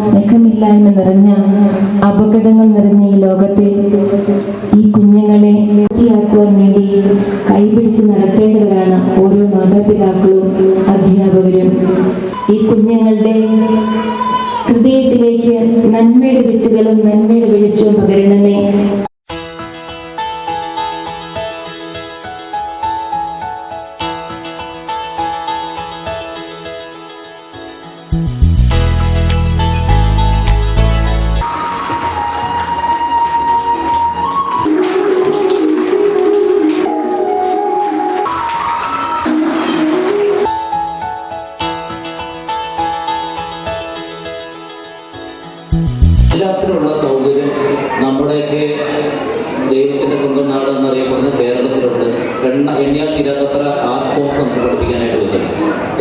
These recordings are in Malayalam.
സ്നേഹമില്ലായ്മ നിറഞ്ഞ അപകടങ്ങൾ നിറഞ്ഞ ഈ ലോകത്തിൽ ഈ കുഞ്ഞുങ്ങളെ വൃത്തിയാക്കുവാൻ വേണ്ടി കൈപിടിച്ച് നടത്തേണ്ടവരാണ് ഓരോ മാതാപിതാക്കളും അധ്യാപകരും. ഈ കുഞ്ഞുങ്ങളുടെ ഹൃദയത്തിലേക്ക് നന്മയുടെ വിത്തുകളും നന്മയുടെ വെളിച്ചവും പകരണമേ. എല്ലാത്തിനുള്ള സൗകര്യം നമ്മുടെയൊക്കെ ദൈവത്തിൻ്റെ സ്വന്തം നാട് എന്നറിയപ്പെടുന്ന കേരളത്തിലുണ്ട്. എണ്ണിയാൽ തീരാത്തത്ര ആർട്ട് ഫോംസ് നമുക്ക് പഠിപ്പിക്കാനായിട്ട് പറ്റും.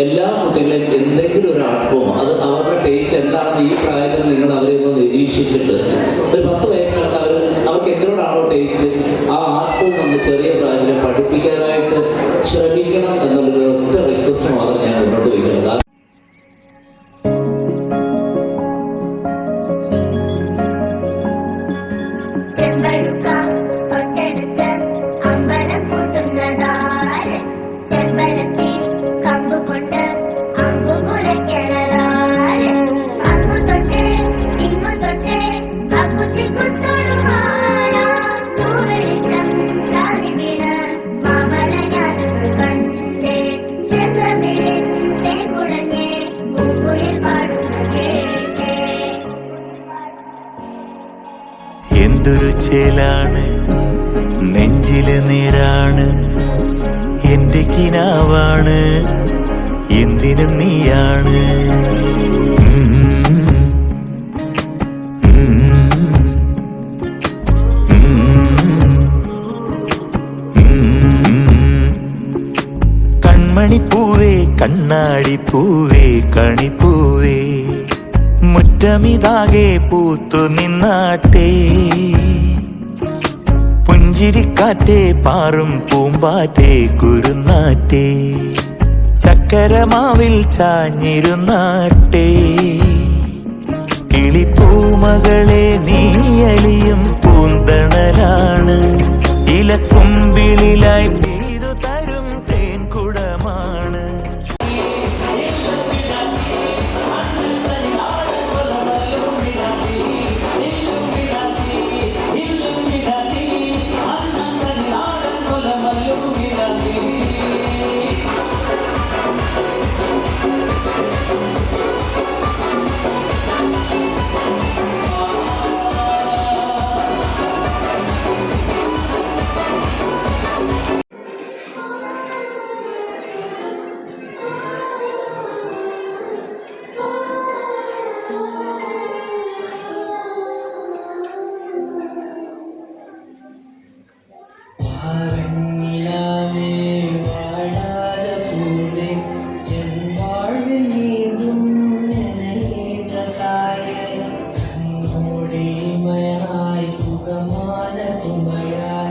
എല്ലാ കുട്ടികളെയും എന്തെങ്കിലും ഒരു ആർട്ട് ഫോം, അത് അവരുടെ ടേസ്റ്റ് എന്താണെന്ന് ഈ പ്രായത്തിൽ നിങ്ങൾ അവരെ ഒന്ന് നിരീക്ഷിച്ചിട്ട് ഒരു 10 വയസ്സിനകത്ത് അവർക്ക് എന്തിനോടാണോ ടേസ്റ്റ്, ആ ആർട്ട് ഫോം ഒന്ന് ചെറിയ പ്രായത്തിൽ പഠിപ്പിക്കാനായിട്ട് ശ്രമിക്കണം എന്നുള്ളൊരു ഒറ്റ റിക്വസ്റ്റ് മാത്രം ഞാൻ മുന്നോട്ട് വയ്ക്കുന്നത്. എന്തൊരു ചേലാണ്, നെഞ്ചില് നേരാണ്, എന്റെ കിനാവാണ്, എന്തിനും നീയാണ്. കൺമണിപ്പൂവേ, കണ്ണാടിപ്പൂവേ, കണിപ്പൂവേ, മുറ്റമിതാകെ പൂത്തു നിന്നാട്ടെ, പുഞ്ചിരിക്കാറ്റേ, പാറും പൂമ്പാറ്റേ, കുരുന്നാറ്റേ, ചക്കരമാവിൽ ചാഞ്ഞിരുന്നാട്ടെ, കിളിപ്പൂമകളെ നീയലിയും പൂന്തണലാണ്, ഇലക്കുമ്പിളിലായി പെയ്തു തരും തേൻകുടമാണ്. സുഖമായ സുമയാൻ